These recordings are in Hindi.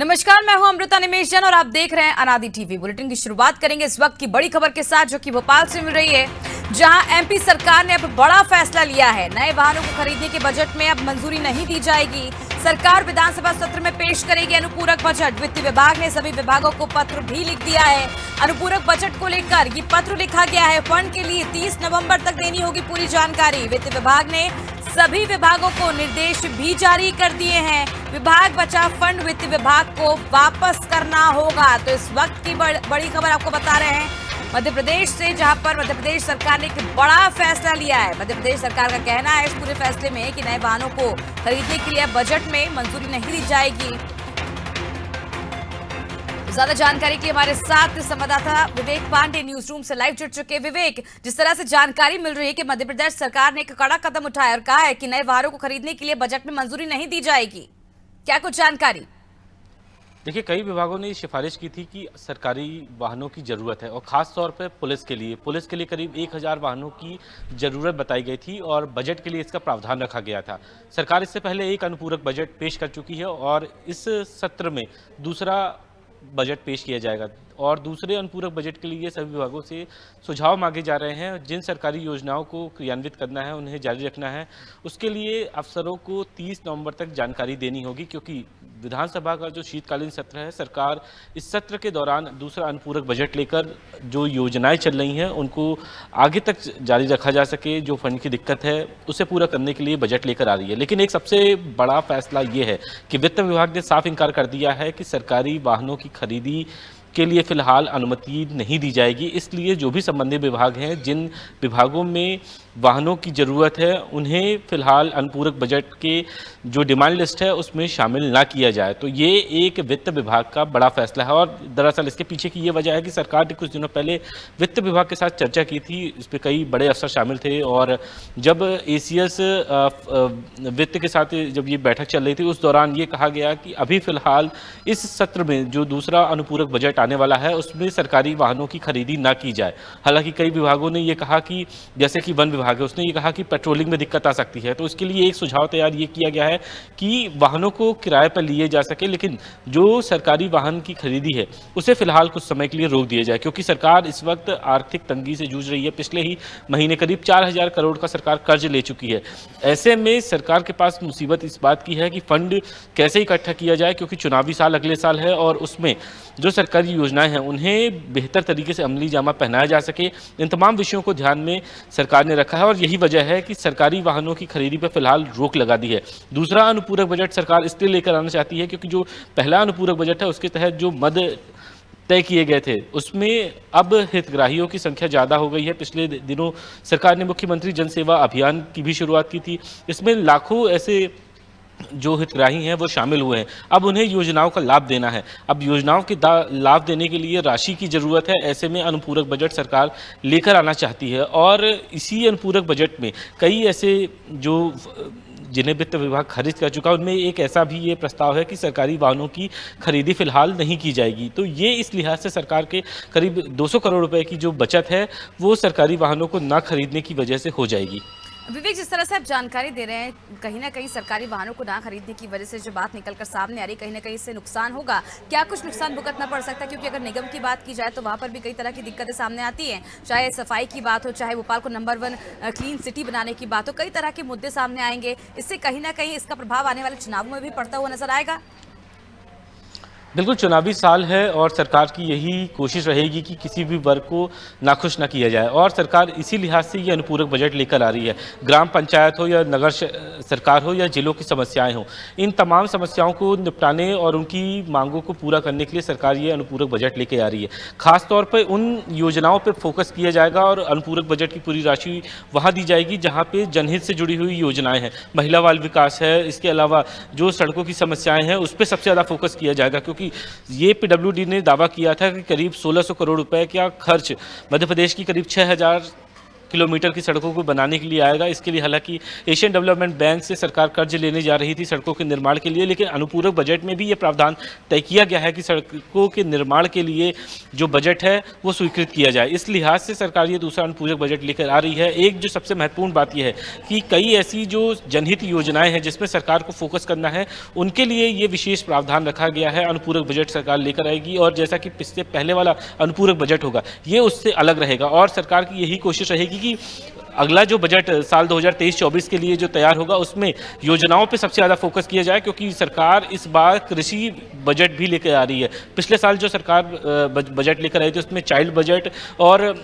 नमस्कार, मैं हूं अमृता निमेश जैन और आप देख रहे हैं अनादि टीवी। बुलेटिन की शुरुआत करेंगे इस वक्त की बड़ी खबर के साथ, जो कि भोपाल से मिल रही है, जहां एमपी सरकार ने अब बड़ा फैसला लिया है। नए वाहनों को खरीदने के बजट में अब मंजूरी नहीं दी जाएगी। सरकार विधानसभा सत्र में पेश करेगी अनुपूरक बजट। वित्त विभाग ने सभी विभागों को पत्र भी लिख दिया है। अनुपूरक बजट को लेकर ये पत्र लिखा गया है। फंड के लिए 30 नवंबर तक देनी होगी पूरी जानकारी। वित्त विभाग ने सभी विभागों को निर्देश भी जारी कर दिए हैं। विभाग बचा फंड वित्त विभाग को वापस करना होगा। तो इस वक्त की बड़ी खबर आपको बता रहे हैं मध्य प्रदेश से, जहां पर मध्य प्रदेश सरकार ने एक बड़ा फैसला लिया है। मध्य प्रदेश सरकार का कहना है इस पूरे फैसले में कि नए वाहनों को खरीदने के लिए बजट में मंजूरी नहीं दी जाएगी। ज्यादा जानकारी के लिए हमारे साथ संवाददाता विवेक पांडे न्यूज रूम से लाइव जुड़ चुके। विवेक, जिस तरह से जानकारी मिल रही है कि मध्य प्रदेश सरकार ने एक कड़ा कदम उठाया और कहा है कि नए वाहनों को खरीदने के लिए बजट में मंजूरी नहीं दी जाएगी, क्या कुछ जानकारी? देखिए, कई विभागों ने सिफारिश की थी कि सरकारी वाहनों की ज़रूरत है और ख़ास तौर पर पुलिस के लिए करीब 1000 वाहनों की ज़रूरत बताई गई थी और बजट के लिए इसका प्रावधान रखा गया था। सरकार इससे पहले एक अनुपूरक बजट पेश कर चुकी है और इस सत्र में दूसरा बजट पेश किया जाएगा और दूसरे अनुपूरक बजट के लिए सभी विभागों से सुझाव मांगे जा रहे हैं। जिन सरकारी योजनाओं को क्रियान्वित करना है, उन्हें जारी रखना है, उसके लिए अफसरों को 30 नवंबर तक जानकारी देनी होगी, क्योंकि विधानसभा का जो शीतकालीन सत्र है, सरकार इस सत्र के दौरान दूसरा अनुपूरक बजट लेकर जो योजनाएं चल रही हैं उनको आगे तक जारी रखा जा सके। जो फंड की दिक्कत है उसे पूरा करने के लिए बजट लेकर आ रही है। लेकिन एक सबसे बड़ा फैसला ये है कि वित्त विभाग ने साफ इनकार कर दिया है कि सरकारी वाहनों की खरीदी के लिए फिलहाल अनुमति नहीं दी जाएगी। इसलिए जो भी संबंधित विभाग हैं, जिन विभागों में वाहनों की ज़रूरत है, उन्हें फिलहाल अनुपूरक बजट के जो डिमांड लिस्ट है उसमें शामिल ना किया जाए। तो ये एक वित्त विभाग का बड़ा फैसला है और दरअसल इसके पीछे की ये वजह है कि सरकार ने कुछ दिनों पहले वित्त विभाग के साथ चर्चा की थी। इस पर कई बड़े अफसर शामिल थे और जब एसीएस वित्त के साथ जब ये बैठक चल रही थी, उस दौरान ये कहा गया कि अभी फिलहाल इस सत्र में जो दूसरा अनुपूरक बजट आने वाला है उसमें सरकारी वाहनों की खरीदी ना की जाए। हालांकि कई विभागों ने ये कहा कि जैसे कि वन विभाग है, उसने ये कहा कि पेट्रोलिंग में दिक्कत आ सकती है, तो इसके लिए एक सुझाव तैयार ये किया गया है कि वाहनों को किराए पर लिए जा सके, लेकिन जो सरकारी वाहन की खरीदी है उसे फिलहाल कुछ समय के लिए रोक दिया जाए, क्योंकि सरकार इस वक्त आर्थिक तंगी से जूझ रही है। पिछले ही महीने करीब 4000 करोड़ का सरकार कर्ज ले चुकी है। ऐसे में सरकार के पास मुसीबत इस बात की है कि फंड कैसे इकट्ठा किया जाए, क्योंकि चुनावी साल अगले साल है और उसमें जो सरकारी योजनाएं हैं उन्हें बेहतर तरीके से अमली जामा पहनाया जा सके। इन तमाम विषयों को ध्यान में सरकार ने रखा है और यही वजह है कि सरकारी वाहनों की खरीदी पर फिलहाल रोक लगा दी है। दूसरा अनुपूरक बजट सरकार इसलिए लेकर आना चाहती है क्योंकि जो पहला अनुपूरक बजट है उसके तहत जो मद तय किए गए थे उसमें अब हितग्राहियों की संख्या ज़्यादा हो गई है। पिछले दिनों सरकार ने मुख्यमंत्री जन सेवा अभियान की भी शुरुआत की थी। इसमें लाखों ऐसे जो हितग्राही हैं वो शामिल हुए हैं। अब उन्हें योजनाओं का लाभ देना है। अब योजनाओं के लाभ देने के लिए राशि की ज़रूरत है। ऐसे में अनुपूरक बजट सरकार लेकर आना चाहती है और इसी अनुपूरक बजट में कई ऐसे जो जिन्हें वित्त विभाग खरीद कर चुका, उनमें एक ऐसा भी ये प्रस्ताव है कि सरकारी वाहनों की खरीदी फिलहाल नहीं की जाएगी। तो ये इस लिहाज से सरकार के करीब 200 करोड़ रुपए की जो बचत है वो सरकारी वाहनों को ना खरीदने की वजह से हो जाएगी। विवेक, जिस तरह से आप जानकारी दे रहे हैं, कहीं ना कहीं सरकारी वाहनों को ना खरीदने की वजह से जो बात निकलकर सामने आ रही, कहीं ना कहीं इससे नुकसान होगा। क्या कुछ नुकसान भुगतना पड़ सकता है? क्योंकि अगर निगम की बात की जाए तो वहाँ पर भी कई तरह की दिक्कतें सामने आती हैं, चाहे सफाई की बात हो, चाहे भोपाल को नंबर 1 क्लीन सिटी बनाने की बात हो, कई तरह के मुद्दे सामने आएंगे। इससे कहीं ना कहीं इसका प्रभाव आने वाले चुनावों में भी पड़ता हुआ नजर आएगा। बिल्कुल, चुनावी साल है और सरकार की यही कोशिश रहेगी कि किसी भी वर्ग को नाखुश ना किया जाए और सरकार इसी लिहाज से ये अनुपूरक बजट लेकर आ रही है। ग्राम पंचायत हो या नगर सरकार हो या जिलों की समस्याएं हो, इन तमाम समस्याओं को निपटाने और उनकी मांगों को पूरा करने के लिए सरकार ये अनुपूरक बजट लेकर आ रही है। खासतौर पर उन योजनाओं पर फोकस किया जाएगा और अनुपूरक बजट की पूरी राशि वहाँ दी जाएगी जहाँ पे जनहित से जुड़ी हुई योजनाएँ हैं। महिला बाल विकास है, इसके अलावा जो सड़कों की समस्याएँ हैं उस पर सबसे ज़्यादा फोकस किया जाएगा, क्योंकि ये पीडब्ल्यूडी ने दावा किया था कि करीब 1600 करोड़ रुपए का खर्च मध्य प्रदेश की करीब 6000 किलोमीटर की सड़कों को बनाने के लिए आएगा। इसके लिए हालांकि एशियन डेवलपमेंट बैंक से सरकार कर्ज लेने जा रही थी सड़कों के निर्माण के लिए, लेकिन अनुपूरक बजट में भी ये प्रावधान तय किया गया है कि सड़कों के निर्माण के लिए जो बजट है वो स्वीकृत किया जाए। इस लिहाज से सरकार ये दूसरा अनुपूरक बजट लेकर आ रही है। एक जो सबसे महत्वपूर्ण बात यह है कि कई ऐसी जो जनहित योजनाएं हैं जिसमें सरकार को फोकस करना है, उनके लिए ये विशेष प्रावधान रखा गया है। अनुपूरक बजट सरकार लेकर आएगी और जैसा कि पिछले पहले वाला अनुपूरक बजट होगा ये उससे अलग रहेगा और सरकार की यही कोशिश रहेगी कि अगला जो बजट साल 2023-24 के लिए जो तैयार होगा उसमें योजनाओं पे सबसे ज़्यादा फोकस किया जाए, क्योंकि सरकार इस बार कृषि बजट भी लेकर आ रही है। पिछले साल जो सरकार बजट लेकर आई थी उसमें चाइल्ड बजट और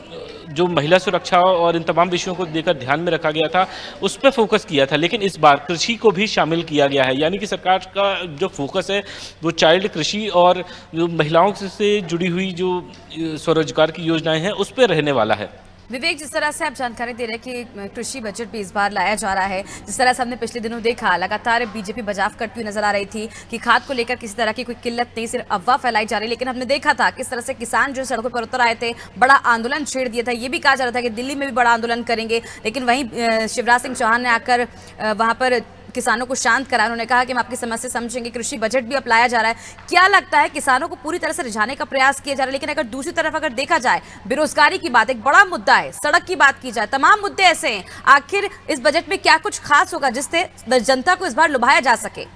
जो महिला सुरक्षा और इन तमाम विषयों को लेकर ध्यान में रखा गया था, उस पर फोकस किया था, लेकिन इस बार कृषि को भी शामिल किया गया है। यानी कि सरकार का जो फोकस है वो चाइल्ड, कृषि और जो महिलाओं से जुड़ी हुई जो स्वरोजगार की योजनाएं हैं उस पर रहने वाला है। विवेक, जिस तरह से आप जानकारी दे रहे हैं कि कृषि बजट भी इस बार लाया जा रहा है, जिस तरह से हमने पिछले दिनों देखा लगातार बीजेपी बचाव करती हुई नजर आ रही थी कि खाद को लेकर किसी तरह की कोई किल्लत नहीं, सिर्फ अफवाह फैलाई जा रही, लेकिन हमने देखा था किस तरह से किसान जो सड़कों पर उतर आए थे, बड़ा आंदोलन छेड़ दिया था। ये भी कहा जा रहा था कि दिल्ली में भी बड़ा आंदोलन करेंगे, लेकिन वहीं शिवराज सिंह चौहान ने आकर वहां पर किसानों को शांत करा। उन्होंने कहा कि हम आपकी समस्या समझेंगे, कृषि बजट भी अपनाया जा रहा है। क्या लगता है, किसानों को पूरी तरह से रिझाने का प्रयास किया जा रहा है, लेकिन अगर दूसरी तरफ अगर देखा जाए बेरोजगारी की बात एक बड़ा मुद्दा है, सड़क की बात की जाए, तमाम मुद्दे ऐसे हैं, आखिर इस बजट में क्या कुछ खास होगा जिससे जनता को इस बार लुभाया जा सके?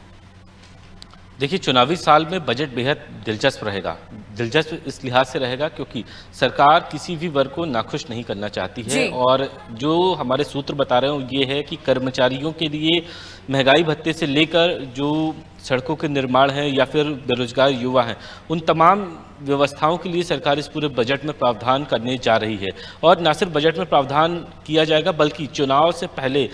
देखिए, चुनावी साल में बजट बेहद दिलचस्प रहेगा। दिलचस्प इस लिहाज से रहेगा क्योंकि सरकार किसी भी वर्ग को नाखुश नहीं करना चाहती है और जो हमारे सूत्र बता रहे हैं ये है कि कर्मचारियों के लिए महंगाई भत्ते से लेकर जो सड़कों के निर्माण है या फिर बेरोजगार युवा हैं, उन तमाम व्यवस्थाओं के लिए सरकार इस पूरे बजट में प्रावधान करने जा रही है। और न सिर्फ बजट में प्रावधान किया जाएगा बल्कि चुनाव से पहले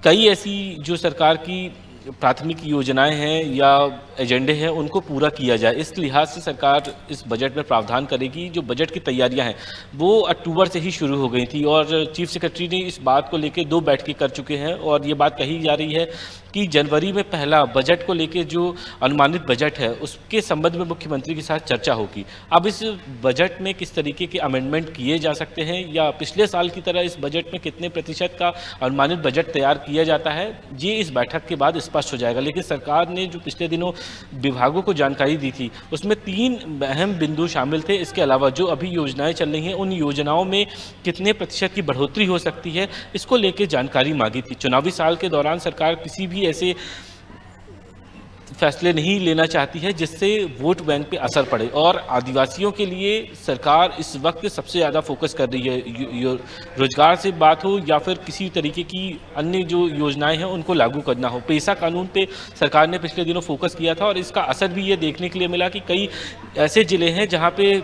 कई ऐसी जो सरकार की प्राथमिक योजनाएं हैं या एजेंडे हैं उनको पूरा किया जाए। इस लिहाज से सरकार इस बजट में प्रावधान करेगी। जो बजट की तैयारियां हैं वो अक्टूबर से ही शुरू हो गई थी और चीफ सेक्रेटरी ने इस बात को लेकर 2 बैठकें कर चुके हैं और ये बात कही जा रही है कि जनवरी में पहला बजट को लेकर जो अनुमानित बजट है उसके संबंध में मुख्यमंत्री के साथ चर्चा होगी। अब इस बजट में किस तरीके के अमेंडमेंट किए जा सकते हैं या पिछले साल की तरह इस बजट में कितने प्रतिशत का अनुमानित बजट तैयार किया जाता है, ये इस बैठक के बाद स्पष्ट हो जाएगा। लेकिन सरकार ने जो पिछले दिनों विभागों को जानकारी दी थी उसमें 3 अहम बिंदु शामिल थे। इसके अलावा जो अभी योजनाएं चल रही हैं उन योजनाओं में कितने प्रतिशत की बढ़ोतरी हो सकती है, इसको लेकर जानकारी मांगी थी। चुनावी साल के दौरान सरकार किसी भी ऐसे फैसले नहीं लेना चाहती है जिससे वोट बैंक पे असर पड़े और आदिवासियों के लिए सरकार इस वक्त सबसे ज़्यादा फोकस कर रही है। रोजगार से बात हो या फिर किसी तरीके की अन्य जो योजनाएं हैं उनको लागू करना हो। पेशा कानून पे सरकार ने पिछले दिनों फोकस किया था और इसका असर भी ये देखने के लिए मिला कि कई ऐसे ज़िले हैं जहाँ पे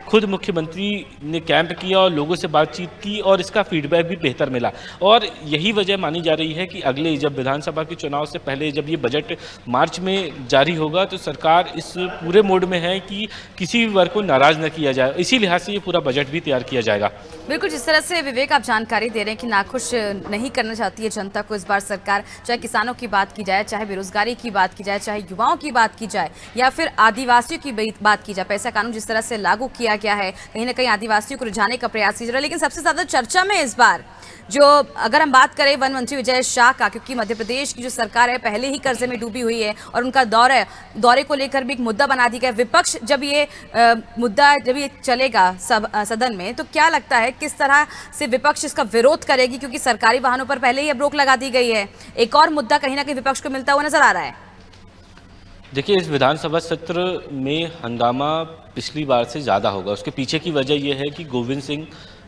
खुद मुख्यमंत्री ने कैंप किया और लोगों से बातचीत की और इसका फीडबैक भी बेहतर मिला। और यही वजह मानी जा रही है कि अगले जब विधानसभा के चुनाव से पहले जब ये बजट मार्च में जारी होगा तो सरकार इस पूरे मोड में है कि किसी भी वर्ग को नाराज न किया जाए। इसी लिहाज से ये पूरा बजट भी तैयार किया जाएगा। बिल्कुल, जिस तरह से विवेक आप जानकारी दे रहे हैं कि नाखुश नहीं करना चाहती है जनता को इस बार सरकार, चाहे किसानों की बात की जाए, चाहे बेरोजगारी की बात की जाए, चाहे युवाओं की बात की जाए या फिर आदिवासियों की बात की जाए। पैसा कानून जिस तरह से लागू किया गया है, कहीं ना कहीं आदिवासियों को रिझाने का प्रयास किया जा रहा है। लेकिन सबसे ज्यादा चर्चा में इस बार जो अगर हम बात करें वन मंत्री विजय शाह का, क्योंकि मध्य प्रदेश की जो सरकार है पहले ही कर्जे में डूबी हुई है और उनका दौरे को लेकर भी एक मुद्दा बना दिया गया। विपक्ष जब ये मुद्दा जब ये चलेगा सदन में तो क्या लगता है किस तरह से विपक्ष इसका विरोध करेगी, क्योंकि सरकारी वाहनों पर पहले ही अब रोक लगा दी गई है। एक और मुद्दा कहीं ना कहीं विपक्ष को मिलता हुआ नजर आ रहा है। देखिए, इस विधानसभा सत्र में हंगामा पिछली बार से ज़्यादा होगा। उसके पीछे की वजह यह है कि गोविंद सिंह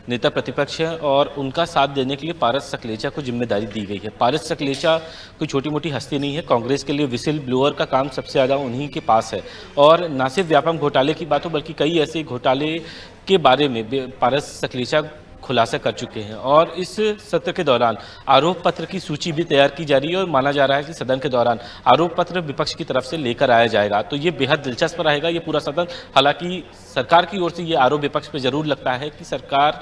नेता प्रतिपक्ष है और उनका साथ देने के लिए पारस सकलेचा को जिम्मेदारी दी गई है। पारस सकलेचा कोई छोटी मोटी हस्ती नहीं है। कांग्रेस के लिए विसिल ब्लोअर का काम सबसे ज़्यादा उन्हीं के पास है और न सिर्फ व्यापम घोटाले की बात हो बल्कि कई ऐसे घोटाले के बारे में पारस सकलेचा खुलासा कर चुके हैं। और इस सत्र के दौरान आरोप पत्र की सूची भी तैयार की जा रही है और माना जा रहा है कि सदन के दौरान आरोप पत्र विपक्ष की तरफ से लेकर आया जाएगा। तो ये बेहद दिलचस्प रहेगा ये पूरा सदन। हालांकि सरकार की ओर से ये आरोप विपक्ष पे जरूर लगता है कि सरकार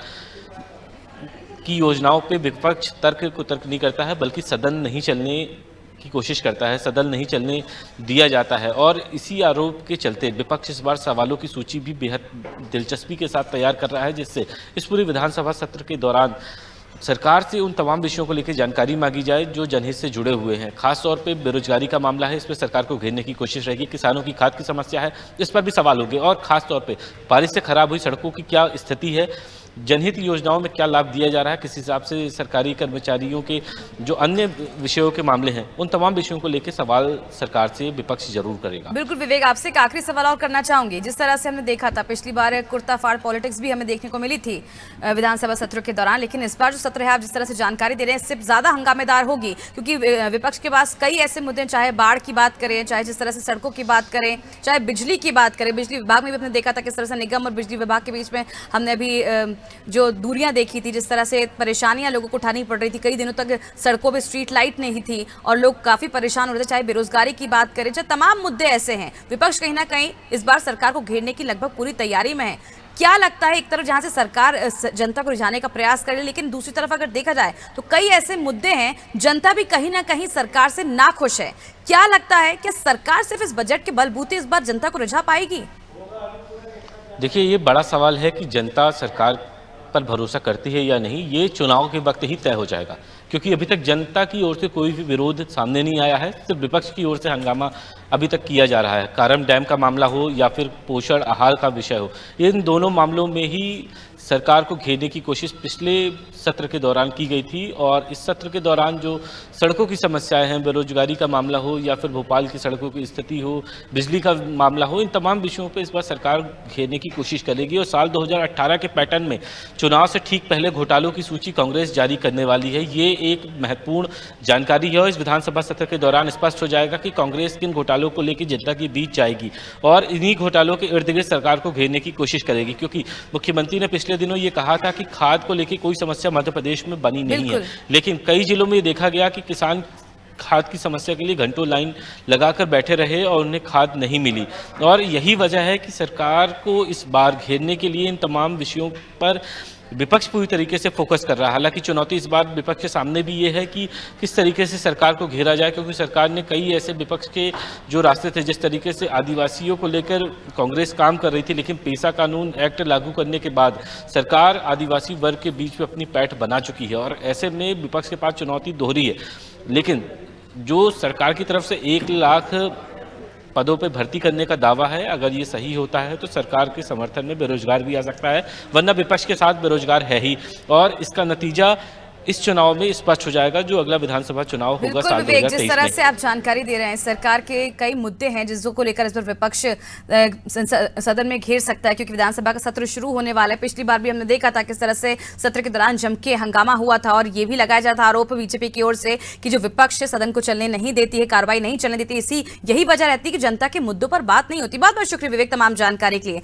की योजनाओं पे विपक्ष तर्क को तर्क नहीं करता है बल्कि सदन नहीं चलने की कोशिश करता है, सदन नहीं चलने दिया जाता है। और इसी आरोप के चलते विपक्ष इस बार सवालों की सूची भी बेहद दिलचस्पी के साथ तैयार कर रहा है, जिससे इस पूरे विधानसभा सत्र के दौरान सरकार से उन तमाम विषयों को लेकर जानकारी मांगी जाए जो जनहित से जुड़े हुए हैं। खास तौर पे बेरोजगारी का मामला है, इस पर सरकार को घेरने की कोशिश रहेगी। किसानों की खाद की समस्या है, इस पर भी सवाल होंगे। और खास तौर पे बारिश से खराब हुई सड़कों की क्या स्थिति है, जनहित योजनाओं में क्या लाभ दिया जा रहा है, किस हिसाब से सरकारी कर्मचारियों के जो अन्य विषयों के मामले हैं, उन तमाम विषयों को लेकर सवाल सरकार से विपक्ष जरूर करेगा। बिल्कुल विवेक, आपसे एक आखिरी सवाल और करना चाहूंगी। जिस तरह से हमने देखा था पिछली बार कुर्ता फाड़ पॉलिटिक्स भी हमें देखने को मिली थी विधानसभा सत्र के दौरान, लेकिन इस बार जो सत्र है आप जिस तरह से जानकारी दे रहे हैं इससे ज्यादा हंगामेदार होगी, क्योंकि विपक्ष के पास कई ऐसे मुद्दे, चाहे बाढ़ की बात करें, चाहे जिस तरह से सड़कों की बात करें, चाहे बिजली की बात करें। बिजली विभाग में भी हमने देखा था किस तरह से निगम और बिजली विभाग के बीच में हमने अभी जो दूरियां देखी थी, जिस तरह से परेशानियां लोगों को उठानी पड़ रही थी। कई दिनों तक सड़कों पे स्ट्रीट लाइट नहीं थी और लोग काफी परेशान हो रहे थे। चाहे बेरोजगारी की बात करें, चाहे तमाम मुद्दे ऐसे हैं, विपक्ष कहीं ना कहीं इस बार सरकार को घेरने की लगभग पूरी तैयारी में है। क्या लगता है, एक तरफ जहां से सरकार जनता को रिझाने का प्रयास करे, लेकिन दूसरी तरफ अगर देखा जाए तो कई ऐसे मुद्दे हैं जनता भी कहीं ना कहीं सरकार से नाखुश है। क्या लगता है कि सरकार सिर्फ इस बजट के बलबूते इस बार जनता को रिझा पाएगी? देखिए, ये बड़ा सवाल है कि जनता सरकार पर भरोसा करती है या नहीं, ये चुनाव के वक्त ही तय हो जाएगा। क्योंकि अभी तक जनता की ओर से कोई भी विरोध सामने नहीं आया है, सिर्फ विपक्ष की ओर से हंगामा अभी तक किया जा रहा है। कारम डैम का मामला हो या फिर पोषण आहार का विषय हो, इन दोनों मामलों में ही सरकार को घेरने की कोशिश पिछले सत्र के दौरान की गई थी। और इस सत्र के दौरान जो सड़कों की समस्याएं हैं, बेरोजगारी का मामला हो या फिर भोपाल की सड़कों की स्थिति हो, बिजली का मामला हो, इन तमाम विषयों पे इस बार सरकार घेरने की कोशिश करेगी। और साल 2018 के पैटर्न में चुनाव से ठीक पहले घोटालों की सूची कांग्रेस जारी करने वाली है। ये एक महत्वपूर्ण जानकारी है और इस विधानसभा सत्र के दौरान स्पष्ट हो जाएगा कि कांग्रेस किन घोटालों को लेकर जनता के बीच जाएगी और इन्हीं घोटालों के इर्द गिर्द सरकार को घेरने की कोशिश करेगी। क्योंकि मुख्यमंत्री ने पिछले दिनों ये कहा था कि खाद को लेकर कोई समस्या मध्य प्रदेश में बनी नहीं है, लेकिन कई जिलों में देखा गया कि किसान खाद की समस्या के लिए घंटों लाइन लगाकर बैठे रहे और उन्हें खाद नहीं मिली। और यही वजह है कि सरकार को इस बार घेरने के लिए इन तमाम विषयों पर विपक्ष पूरी तरीके से फोकस कर रहा है। हालांकि चुनौती इस बार विपक्ष के सामने भी ये है कि किस तरीके से सरकार को घेरा जाए, क्योंकि सरकार ने कई ऐसे विपक्ष के जो रास्ते थे, जिस तरीके से आदिवासियों को लेकर कांग्रेस काम कर रही थी, लेकिन पेसा कानून एक्ट लागू करने के बाद सरकार आदिवासी वर्ग के बीच में अपनी पैठ बना चुकी है। और ऐसे में विपक्ष के पास चुनौती दोहरी है। लेकिन जो सरकार की तरफ से 1 लाख पदों पे भर्ती करने का दावा है, अगर ये सही होता है तो सरकार के समर्थन में बेरोजगार भी आ सकता है, वरना विपक्ष के साथ बेरोजगार है ही। और इसका नतीजा इस चुनाव में स्पष्ट हो जाएगा, जो अगला विधानसभा चुनाव होगा साल 2023 में। जिस तरह से आप जानकारी दे रहे हैं, सरकार के कई मुद्दे हैं जिसको लेकर इस पर विपक्ष सदन में घेर सकता है, क्योंकि विधानसभा का सत्र शुरू होने वाला है। पिछली बार भी हमने देखा था किस तरह से सत्र के दौरान जम के हंगामा हुआ था और ये भी लगाया जाता आरोप बीजेपी की ओर से कि जो विपक्ष है सदन को चलने नहीं देती है, कार्रवाई नहीं चलने देती। यही वजह रहती है कि जनता के मुद्दों पर बात नहीं होती। बहुत बहुत शुक्रिया विवेक तमाम जानकारी के लिए।